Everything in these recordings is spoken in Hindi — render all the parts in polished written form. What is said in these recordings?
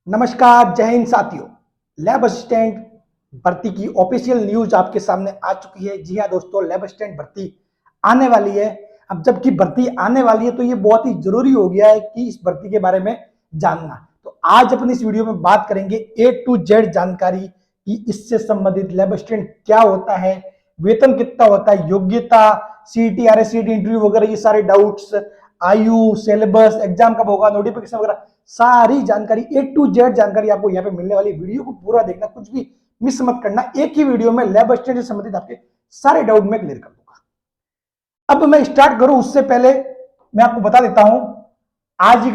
नमस्कार, जय हिंद साथियों। लैब असिस्टेंट भर्ती की ऑफिशियल न्यूज आपके सामने आ चुकी है। जी हाँ दोस्तों, लैब असिस्टेंट भर्ती आने वाली है। अब जबकि भर्ती आने वाली है तो ये बहुत ही जरूरी हो गया है कि इस भर्ती के बारे में जानना। तो आज अपनी इस वीडियो में बात करेंगे A to Z जानकारी कि इससे संबंधित लैब असिस्टेंट क्या होता है, वेतन कितना होता है, योग्यता, सीईटी, आरएससीईटी इंटरव्यू वगैरह, ये सारे डाउट्स, आयु, सिलेबस, एग्जाम कब होगा, नोटिफिकेशन वगैरह, सारी जानकारी A to Z जानकारी आपको यहाँ पे मिलने वाली। वीडियो को पूरा देखना, कुछ भी मिस मत करना। एक ही वीडियो में लैब असिस्टेंट से संबंधित आपके सारे डाउट में क्लियर कर दूंगा। अब मैं स्टार्ट करूं उससे पहले मैं आपको बता देता हूं आज ही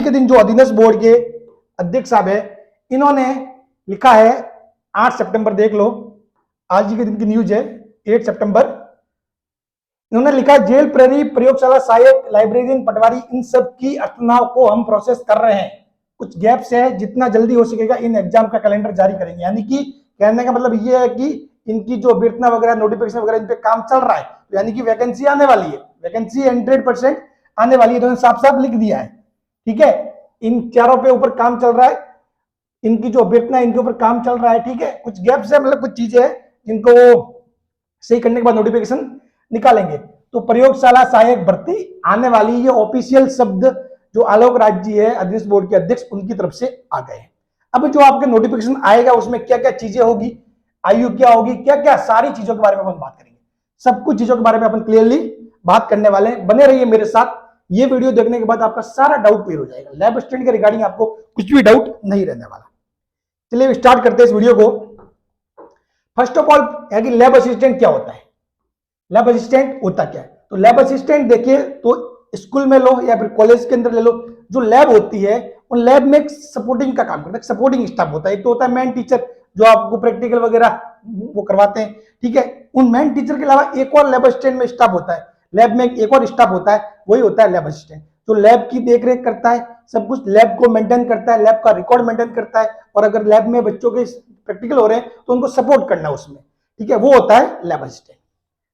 के दिन जो अधीनस्थ बोर्ड के अध्यक्ष साहब है, इन्होंने लिखा है 8 सितंबर, देख लो, आज ही के दिन की न्यूज है, 8 सितंबर। इन्होंने लिखा, जेल प्रहरी, प्रयोगशाला सहायक, लाइब्रेरियन, पटवारी, इन सब की अर्थनाव को हम प्रोसेस कर रहे हैं। कुछ गैप्स है, जितना जल्दी हो सकेगा इन एग्जाम का कैलेंडर जारी करेंगे। यानी कि कहने का मतलब ये है कि इनकी जो अभ्यर्थना वगैरह, नोटिफिकेशन वगैरह, इन पे काम चल रहा है, यानी कि वैकेंसी आने वाली है। वैकेंसी 100% आने वाली है, तो साफ साफ लिख दिया है। ठीक है, इन चारों पे ऊपर काम चल रहा है, इनकी जो अभ्यर्थना, इनके ऊपर काम चल रहा है। ठीक है, कुछ गैप्स है, मतलब कुछ चीजें हैं जिनको सही करने के बाद नोटिफिकेशन निकालेंगे। तो प्रयोगशाला सहायक भर्ती आने वाली, ये ऑफिशियल शब्द जो आलोक राज जी है, अधीनस्थ बोर्ड के अध्यक्ष, उनकी तरफ से आ गए। अब जो आपके नोटिफिकेशन आएगा उसमें क्या क्या चीजें होगी, आयु क्या होगी, क्या क्या, सारी चीजों के बारे में अपन बात करेंगे। सब कुछ चीजों के बारे में अपन क्लियरली बात करने वाले हैं। बने रहिए मेरे साथ। ये वीडियो देखने के बाद आपका सारा डाउट क्लियर हो जाएगा। लैब असिस्टेंट के रिगार्डिंग आपको कुछ भी डाउट नहीं रहने वाला। चलिए स्टार्ट करते हैं इस वीडियो को। फर्स्ट ऑफ ऑल है कि लैब असिस्टेंट क्या होता है। लैब असिस्टेंट होता क्या है? तो लैब असिस्टेंट देखिए तो स्कूल में लो या फिर कॉलेज के अंदर ले लो, जो लैब होती है उन लैब में एक सपोर्टिंग का काम करता है, सपोर्टिंग स्टाफ होता है। एक तो होता है मेन टीचर जो आपको प्रैक्टिकल वगैरह वो करवाते हैं। ठीक है, उन मेन टीचर के अलावा एक और लैब असिस्टेंट में स्टाफ होता है। लैब में एक और स्टाफ होता है, वही होता है लैब असिस्टेंट, जो लैब की देखरेख करता है, सब कुछ लैब को मेंटेन करता है, लैब का रिकॉर्ड मेंटेन करता है, और अगर लैब में बच्चों के प्रैक्टिकल हो रहे हैं तो उनको सपोर्ट करना उसमें। ठीक है, वो होता है लैब असिस्टेंट।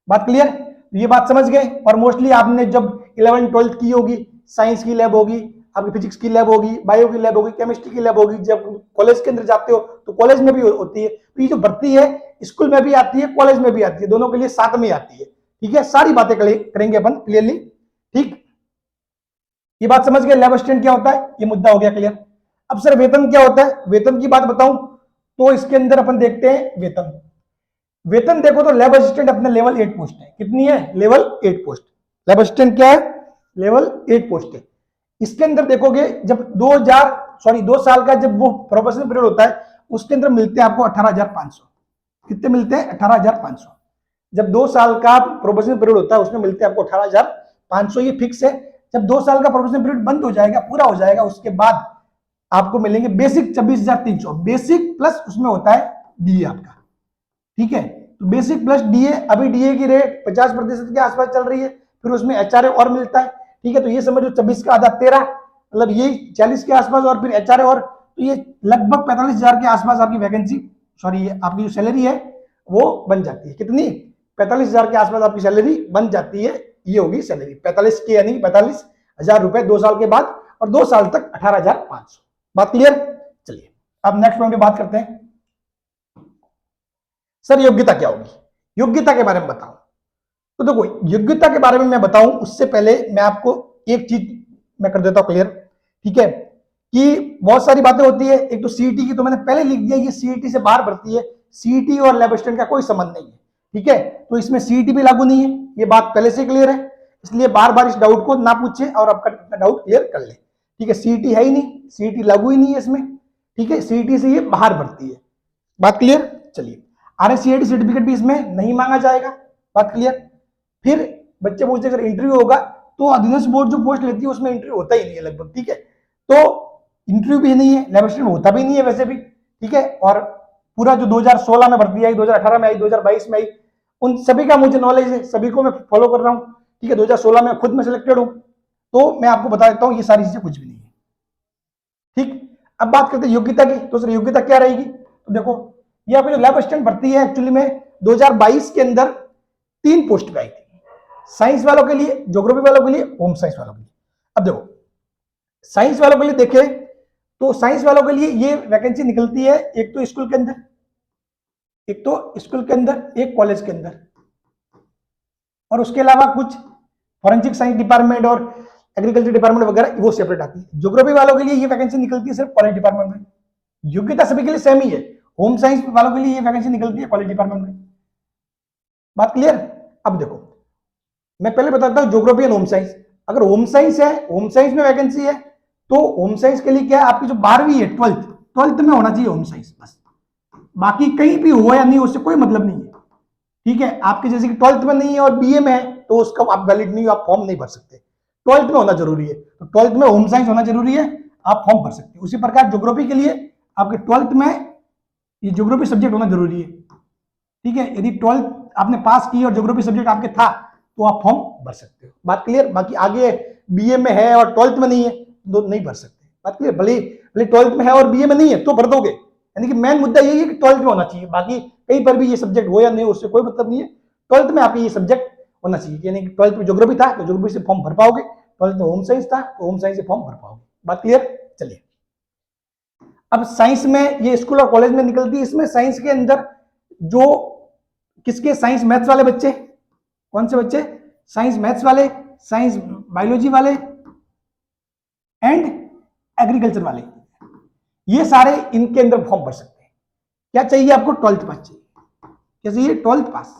बात क्लियर? ये बात समझ गए। और मोस्टली आपने जब 11th 12th की होगी, साइंस की लैब होगी, आपकी फिजिक्स की लैब होगी, बायो की लैब होगी, केमिस्ट्री की लैब होगी। जब कॉलेज के अंदर जाते हो तो कॉलेज में भी होती है। तो ये जो भर्ती है स्कूल में भी आती है, कॉलेज में भी आती है, दोनों के लिए साथ में आती है। ठीक है, सारी बातें करेंगे अपन क्लियरली। ठीक, ये बात समझ गए लैब असिस्टेंट क्या होता है, ये मुद्दा हो गया क्लियर। अब सर वेतन क्या होता है, वेतन की बात बताऊं तो इसके अंदर अपन देखते हैं वेतन। वेतन देखो तो लैब असिस्टेंट अपने लेवल 8 पोस्ट है। कितनी है? Level 8 post. लैब असिस्टेंट क्या है? लेवल 8 पोस्ट है। इसके अंदर देखोगे जब 2 साल का जब वो प्रोबेशनल पीरियड होता है, उसके अंदर मिलते हैं आपको 18,500। कितने मिलते हैं? 18,500। जब 2 साल का प्रोबेशनल पीरियड होता है उसमें मिलते हैं आपको 18,500, ये फिक्स है। जब 2 साल का प्रोबेशनल पीरियड बंद हो जाएगा, पूरा हो जाएगा, उसके बाद आपको मिलेंगे बेसिक 26,300। बेसिक प्लस उसमें होता है डीए आपका। ठीक है, तो बेसिक प्लस डीए, अभी डीए की रेट 50% के आसपास चल रही है, फिर उसमें एचआरए और मिलता है। ठीक है, तो ये समझो 26 का आधा 13, मतलब ये 40 के आसपास, और फिर एचआरए और, तो ये लगभग 45,000 के आसपास आपकी वैकेंसी, सॉरी आपकी जो सैलरी है वो बन जाती है। कितनी? 45,000 के आसपास आपकी सैलरी बन जाती है। ये होगी सैलरी 45 के, यानी 45,000 रुपए 2 साल के बाद, और 2 साल तक 18,500। बात क्लियर? चलिए अब नेक्स्ट पॉइंट पे बात करते हैं। सर योग्यता क्या होगी, योग्यता के बारे में बताओ। तो देखो, योग्यता के बारे में मैं बताऊं उससे पहले मैं आपको एक चीज मैं कर देता हूं क्लियर। ठीक है, कि बहुत सारी बातें होती है। एक तो सीईटी की तो मैंने पहले लिख दिया, ये सीईटी से बाहर भर्ती है। सीईटी और लैब असिस्टेंट का कोई संबंध नहीं है। ठीक है, तो इसमें सीईटी भी लागू नहीं है, ये बात पहले से क्लियर है। इसलिए बार बार इस डाउट को ना पूछे और आपका डाउट क्लियर कर ले। ठीक है, सीईटी है ही नहीं, सीईटी लागू ही नहीं है इसमें। ठीक है, सीईटी से ये बाहर भर्ती है। बात क्लियर? चलिए, आरएससीआईटी सर्टिफिकेट भी इसमें नहीं मांगा जाएगा। बात क्लियर? फिर बच्चे पूछते अगर इंटरव्यू होगा तो अधीनस्थ बोर्ड जो पोस्ट लेती है उसमें इंटरव्यू होता ही नहीं है लगभग। ठीक है, तो इंटरव्यू भी नहीं है, लैब असिस्टेंट में होता भी नहीं है वैसे भी। ठीक है, और पूरा जो 2016 में भर्ती आई, 2018 में आई, 2022 में आई, उन सभी का मुझे नॉलेज है, सभी को मैं फॉलो कर रहा हूँ। ठीक है, 2016 में खुद में सिलेक्टेड हूँ, तो मैं आपको बता देता हूँ ये सारी चीजें कुछ भी नहीं है। ठीक, अब बात करते हैं योग्यता की। तो सर योग्यता क्या रहेगी? तो देखो, ये आपकी जो लैब असिस्टेंट भर्ती है एक्चुअली में 2022 के अंदर 3 पोस्ट पे आई थी, साइंस वालों के लिए, ज्योग्राफी वालों के लिए, होम साइंस वालों के लिए। अब देखो, साइंस वालों के लिए देखें तो साइंस वालों के लिए ये वैकेंसी निकलती है एक तो स्कूल के अंदर, एक कॉलेज के अंदर, और उसके अलावा कुछ फॉरेंसिक साइंस डिपार्टमेंट और एग्रीकल्चर डिपार्टमेंट वगैरह वो सेपरेट आती है। ज्योग्राफी वालों के लिए ये वैकेंसी निकलती है सिर्फ कॉलेज डिपार्टमेंट में। योग्यता सभी के लिए सेम ही है। होम साइंस वालों के लिए ये वैकेंसी निकलती है कॉलेज डिपार्टमेंट में। बात क्लियर? अब देखो, मैं पहले बताता हूं ज्योग्राफी एंड होम साइंस। अगर होम साइंस है, होम साइंस में वैकेंसी है, तो होम साइंस के लिए क्या है, आपकी जो 12वीं है, ट्वेल्थ में होना चाहिए होम साइंस बस। बाकी कहीं भी हुआ या नहीं उससे कोई मतलब नहीं है। ठीक है, आपके जैसे कि 12th में नहीं है और बीए में है तो उसका आप वैलिड नहीं हो, आप फॉर्म नहीं भर सकते। 12th में होना जरूरी है, तो 12th में होम साइंस होना जरूरी है, आप फॉर्म भर सकते हैं। उसी प्रकार ज्योग्राफी के लिए आपके 12th में ये ज्योग्राफी सब्जेक्ट होना जरूरी है। ठीक है, यदि 12th आपने पास की और ज्योग्राफी सब्जेक्ट आपके था तो आप फॉर्म भर सकते हो। बात क्लियर? बाकी आगे बीए में है और 12th में नहीं है तो नहीं भर सकते। बात क्लियर? भले 12th में है और बीए में नहीं है तो भर दोगे, यानी कि मेन मुद्दा यही है कि 12th में होना चाहिए। बाकी कहीं पर भी ये सब्जेक्ट हो या नहीं उससे कोई मतलब नहीं है, 12th में आपके ये सब्जेक्ट होना चाहिए। यानी कि 12th में ज्योग्राफी था तो ज्योग्राफी से फॉर्म भर पाओगे, 12th में होम साइंस था तो होम साइंस से फॉर्म भर पाओगे। बात क्लियर? चलिए, अब साइंस में ये स्कूल और कॉलेज में निकलती है। इसमें साइंस के अंदर जो किसके, साइंस मैथ्स वाले बच्चे, कौन से बच्चे, साइंस मैथ्स वाले, साइंस बायोलॉजी वाले एंड एग्रीकल्चर वाले, ये सारे इनके अंदर फॉर्म भर सकते हैं। क्या चाहिए आपको? 12th पास चाहिए। क्या चाहिए? 12th पास।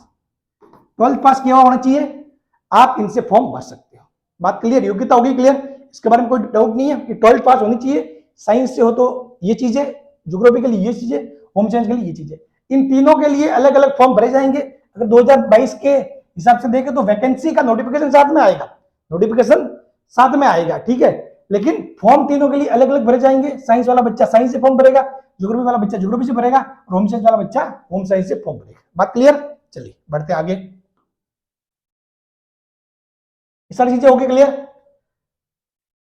12th पास किया हुआ होना चाहिए, आप इनसे फॉर्म भर सकते हो। बात क्लियर? योग्यता होगी क्लियर, इसके बारे में कोई डाउट नहीं है कि 12th पास होनी चाहिए। साइंस से हो तो ये चीजें, ज्योग्राफी के लिए ये चीजें, होम साइंस के लिए ये चीजें। इन तीनों के लिए अलग अलग फॉर्म भरे जाएंगे। अगर 2022 के हिसाब से देखें तो वैकेंसी का नोटिफिकेशन साथ में आएगा, नोटिफिकेशन साथ में आएगा, ठीक है, लेकिन फॉर्म तीनों के लिए अलग अलग भरे जाएंगे। साइंस वाला बच्चा साइंस से फॉर्म भरेगा, ज्योग्राफी वाला बच्चा ज्योग्राफी से भरेगा, और होम साइंस वाला बच्चा होम साइंस से फॉर्म भरेगा। बात क्लियर? चलिए बढ़ते आगे। सारी चीजें होगी क्लियर?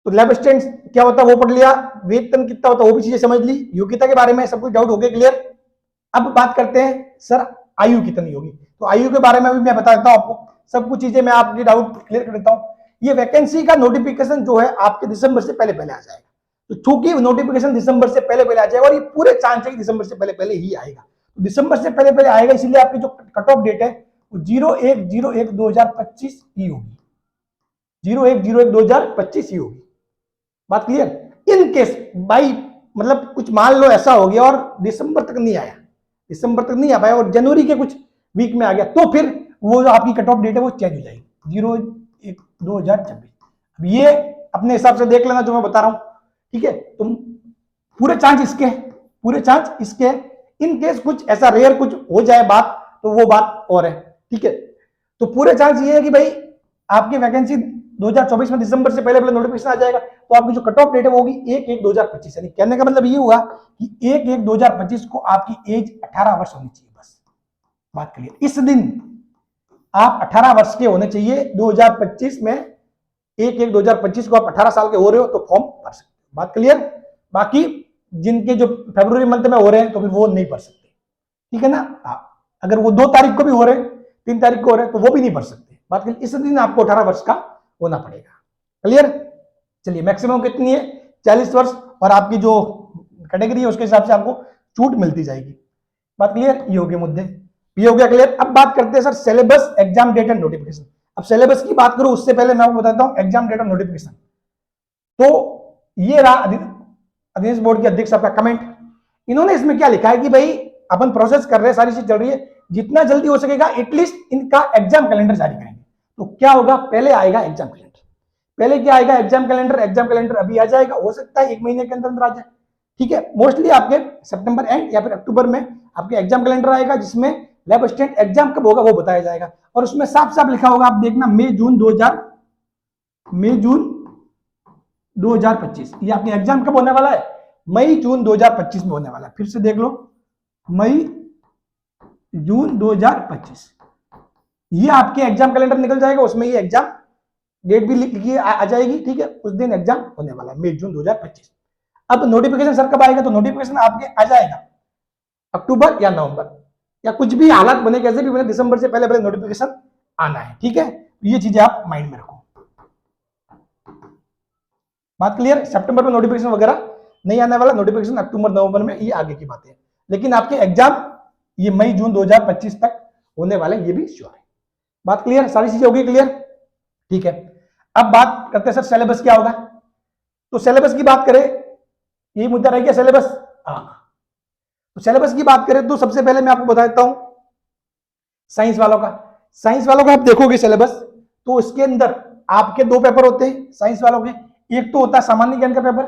तो लैब असिस्टेंट क्या होता है वो पढ़ लिया, वेतन कितना होता है वो भी चीजें समझ ली, योग्यता के बारे में सब कुछ डाउट हो गया क्लियर। अब बात करते हैं सर आयु कितनी होगी, तो आयु के बारे में भी मैं बता देता हूं आपको, सब कुछ चीजें मैं आपकी डाउट क्लियर कर देता हूं। ये वैकेंसी का नोटिफिकेशन जो है आपके दिसंबर से पहले पहले आ जाएगा। तो चूंकि नोटिफिकेशन दिसंबर से पहले पहले आ जाएगा और ये पूरे चांस है कि दिसंबर से पहले पहले ही आएगा, तो दिसंबर से पहले पहले आएगा, इसलिए आपकी जो कट ऑफ डेट है वो 01/01/2025 ही होगी, 01/01/2025 ही होगी। बात क्लियर? इन केस बाई मतलब कुछ मान लो ऐसा हो गया और दिसंबर तक नहीं आया, दिसंबर तक नहीं आ पाया और जनवरी के कुछ वीक में आ गया, तो फिर वो जो आपकी कट ऑफ डेट है वो चेंज हो जाएगी, 01/01/2026। अब ये अपने हिसाब से देख लेना जो मैं बता रहा हूं, ठीक है। तुम पूरे चांस इसके, पूरे चांस इसके, इन केस कुछ ऐसा रेयर कुछ हो जाए बात तो वो बात और है, ठीक है। तो पूरे चांस ये है कि भाई आपकी वैकेंसी 2024 में दिसंबर से पहले पहले नोटिफिकेशन आ जाएगा, तो आपकी जो कट ऑफ डेट है वो होगी 1/1/2025। यानी कहने का मतलब ये हुआ कि 1/1/2025 को आपकी एज 18 वर्ष होनी चाहिए बस। बात क्लियर? इस दिन आप 18 वर्ष के होने चाहिए 2025 में, 1/1/2025 को आप 18 साल के हो रहे हो तो फॉर्म भर सकते हो। बात क्लियर? बाकी जिनके जो फरवरी मंथ में हो रहे हैं तो फिर वो नहीं भर सकते, ठीक है ना। अगर वो 2 तारीख को भी हो रहे हैं, 3 तारीख को हो रहे हैं तो वो भी नहीं भर सकते। बात क्लियर? इस दिन आपको 18 वर्ष का होना पड़ेगा। क्लियर? चलिए, मैक्सिमम कितनी है? 40 वर्ष, और आपकी जो कैटेगरी है उसके हिसाब से आपको छूट मिलती जाएगी। बात क्लियर? ये हो गए मुद्दे, ये हो गया क्लियर। अब बात करते हैं sir syllabus, exam date and notification. अब सिलेबस की बात करूं उससे पहले मैं आपको बताता हूं एग्जाम डेट और नोटिफिकेशन। तो ये रहा अध्ययन बोर्ड के अध्यक्ष आपका कमेंट। इन्होंने इसमें क्या लिखा है कि भाई अपन प्रोसेस कर रहे हैं, सारी चीज चल रही है, जितना जल्दी हो सकेगा एटलीस्ट इनका एग्जाम कैलेंडर जारी करेंगे। तो क्या होगा? पहले आएगा एग्जाम कैलेंडर। पहले क्या आएगा? Exam calendar. एग्जाम कैलेंडर अभी आ जाएगा, हो सकता है 1 महीने के अंदर आ जाए, ठीक है। मोस्टली आपके सितंबर एंड या फिर अक्टूबर में आपके एग्जाम कैलेंडर आएगा, जिसमें लैब असिस्टेंट एग्जाम कब होगा वो बताया जाएगा, और उसमें साफ साफ लिखा होगा, आप देखना, मई जून 2025 ये आपके एग्जाम कब होने वाला है? मई जून 2025 में होने वाला है। फिर से देख लो, मई जून 2025 ये आपके एग्जाम कैलेंडर निकल जाएगा, उसमें ये एग्जाम डेट भी लिखी आ जाएगी, ठीक है। उस दिन एग्जाम होने वाला है मई जून 2025। अब नोटिफिकेशन सर कब आएगा? तो नोटिफिकेशन आपके आ जाएगा अक्टूबर या नवंबर, या कुछ भी हालात बने, कैसे भी बने, दिसंबर से पहले पहले नोटिफिकेशन आना है, ठीक है। ये चीजें आप माइंड में रखो। बात क्लियर? सितंबर में नोटिफिकेशन वगैरह नहीं आने वाला नोटिफिकेशन अक्टूबर नवंबर में, ये आगे की बात है। लेकिन आपके एग्जाम ये मई जून 2025 तक होने वाले, ये भी श्योर है। बात क्लियर, सारी चीजें होगी क्लियर, ठीक है। अब बात करते हैं सर सिलेबस क्या होगा। तो सिलेबस की बात करें, यही मुद्दा रह गया सिलेबस। तो सिलेबस की बात करें तो सबसे पहले मैं आपको बता देता हूं साइंस वालों का। साइंस वालों का आप देखोगे सिलेबस, तो इसके अंदर आपके दो पेपर होते हैं साइंस वालों के। एक तो होता है सामान्य ज्ञान का पेपर,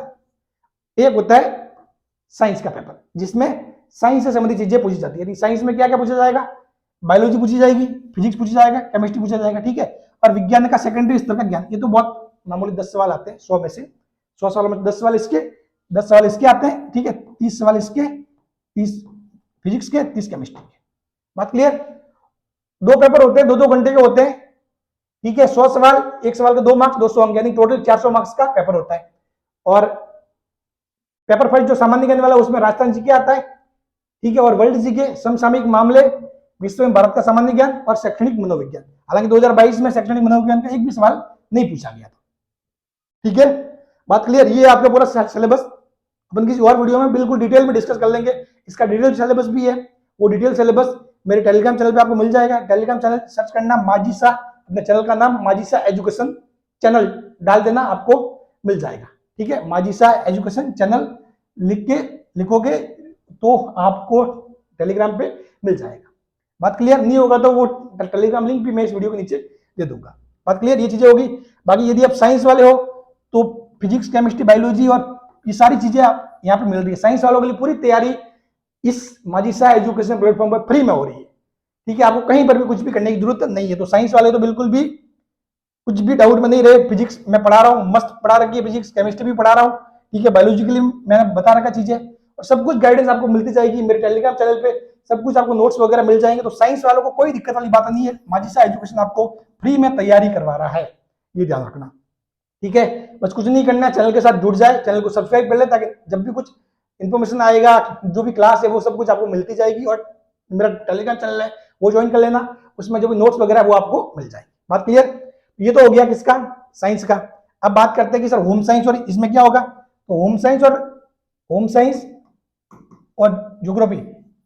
एक होता है साइंस का पेपर, जिसमें साइंस से संबंधित चीजें पूछी जाती है। साइंस में क्या क्या पूछा जाएगा, बायोलॉजी पूछी जाएगी, फिजिक्स पूछा जाएगा, केमिस्ट्री पूछा जाएगा, ठीक है। और विज्ञान का सेकेंडरी स्तर का ज्ञान, ये तो बहुत मामूली 10 सवाल आते हैं 100 में से। 100 सवालों में 10 सवाल इसके, 10 सवाल इसके आते हैं, ठीक है। 30 सवाल इसके, 30 फिजिक्स के, 30 केमिस्ट्री के। बात क्लियर। दो पेपर होते हैं, 2-2 घंटे के होते हैं, ठीक है। 100 सवाल, एक सवाल के 2 मार्क्स, 200 अंक, यानी टोटल 400 मार्क्स का पेपर होता है। और पेपर फर्स्ट जो सामान्य ज्ञान वाला, उसमें राजस्थान जीके आता है, ठीक है। और वर्ल्ड जीके, समसामयिक मामले, विश्व में भारत का सामान्य ज्ञान और शैक्षणिक मनोविज्ञान। हालांकि 2022 में शैक्षणिक मनोविज्ञान का एक भी सवाल नहीं पूछा गया था, ठीक है। बात क्लियर। ये आपका पूरा सिलेबस अपन किसी और वीडियो में बिल्कुल डिटेल में डिस्कस कर लेंगे। इसका डिटेल सिलेबस भी है, वो डिटेल सिलेबस मेरे टेलीग्राम चैनल पे आपको मिल जाएगा। टेलीग्राम चैनल सर्च करना माजिसा, अपने चैनल का नाम माजिसा एजुकेशन चैनल डाल देना, आपको मिल जाएगा, ठीक है। माजिसा एजुकेशन चैनल लिखोगे तो आपको टेलीग्राम पे मिल जाएगा। बात क्लियर। नहीं होगा तो वो टेलीग्राम लिंक भी मैं इस वीडियो के नीचे दे दूंगा। बात क्लियर, ये चीजें होगी। बाकी यदि आप साइंस वाले हो तो फिजिक्स, केमिस्ट्री, बायोलॉजी और ये सारी चीजें आप यहाँ पे मिल रही है। साइंस वालों के लिए पूरी तैयारी इस माजिसा एजुकेशन प्लेटफॉर्म पर फ्री में हो रही है, ठीक है। आपको कहीं पर भी कुछ भी करने की जरूरत नहीं है। तो साइंस वाले तो बिल्कुल भी कुछ भी डाउट में नहीं रहे। फिजिक्स मैं पढ़ा रहा हूँ, मस्त पढ़ा रखी है फिजिक्स, केमिस्ट्री भी पढ़ा रहा हूँ, ठीक है। बायोलॉजी के लिए मैंने बता रखा चीजें, और सब कुछ गाइडेंस आपको मिलती जाएगी मेरे टेलीग्राम चैनल पे। सब कुछ आपको नोट्स वगैरह मिल जाएंगे। तो साइंस वालों को कोई दिक्कत वाली बात नहीं है। माजिसा एजुकेशन आपको फ्री में तैयारी करवा रहा है, ये ध्यान रखना, ठीक है। बस कुछ नहीं करना, चैनल के साथ जुड़ जाए, चैनल को सब्सक्राइब कर ले, ताकि जब भी कुछ इन्फॉर्मेशन आएगा, जो भी क्लास है, वो सब कुछ आपको मिलती जाएगी। और मेरा टेलीग्राम चैनल है वो ज्वाइन कर लेना, उसमें जो भी नोट्स वगैरह वो आपको मिल जाएगी। बात क्लियर। ये तो हो गया किसका, साइंस का। अब बात करते हैं कि सर होम साइंस और इसमें क्या होगा। तो होम साइंस और ज्योग्राफी,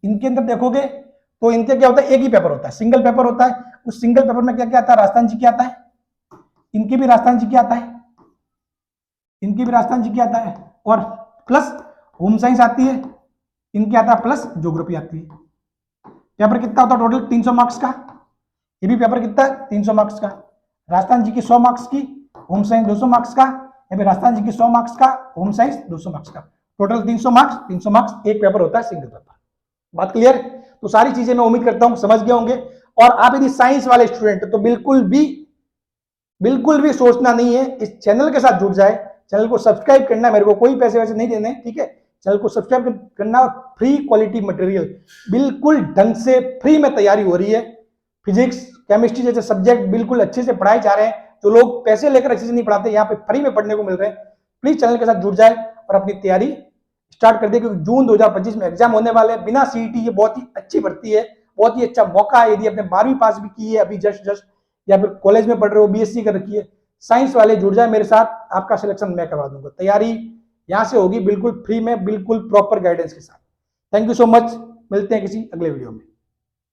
इनके अंदर देखोगे तो इनके क्या होता है, एक ही पेपर होता है, सिंगल पेपर होता है। उस सिंगल पेपर में क्या क्या आता है, राजस्थान जी क्या आता है, इनके भी राजस्थान जी क्या आता है, इनके भी राजस्थान जी क्या आता है, और प्लस होम साइंस आती है, इनके आता है प्लस ज्योग्राफी आती है। पेपर कितना होता है टोटल, 300 मार्क्स का। ये भी पेपर कितना है, 300 मार्क्स का। राजस्थान जी की 100 मार्क्स की, होम साइंस 200 मार्क्स का, या फिर राजस्थान जी की 100 मार्क्स का, होम साइंस 200 मार्क्स का। टोटल 300 मार्क्स, 300 मार्क्स एक पेपर होता है, सिंगल पेपर। बात क्लियर। तो सारी चीजें मैं उम्मीद करता हूं समझ गए होंगे। और आप यदि साइंस वाले स्टूडेंट तो बिल्कुल भी सोचना नहीं है, इस चैनल के साथ जुड़ जाए। चैनल को सब्सक्राइब करना, मेरे को कोई पैसे वैसे नहीं देने, ठीक है। चैनल को सब्सक्राइब करना, फ्री क्वालिटी मटेरियल बिल्कुल ढंग से फ्री में तैयारी हो रही है। फिजिक्स, केमिस्ट्री जैसे सब्जेक्ट बिल्कुल अच्छे से पढ़ाए जा रहे हैं। जो लोग पैसे लेकर अच्छे से नहीं पढ़ाते, यहाँ पे फ्री में पढ़ने को मिल रहे हैं। प्लीज चैनल के साथ जुड़ जाए और अपनी तैयारी स्टार्ट कर दे, क्योंकि जून 2025 में एग्जाम होने वाले हैं। बिना सीईटी ये बहुत ही अच्छी भर्ती है, बहुत ही अच्छा मौका है। यदि आपने 12वीं पास भी की है अभी जस्ट या फिर कॉलेज में पढ़ रहे हो, बीएससी कर रखी है, साइंस वाले जुड़ जाए मेरे साथ, आपका सिलेक्शन मैं करवा दूंगा। तैयारी यहां से होगी बिल्कुल फ्री में, बिल्कुल प्रॉपर गाइडेंस के साथ। थैंक यू सो मच, मिलते हैं किसी अगले वीडियो में।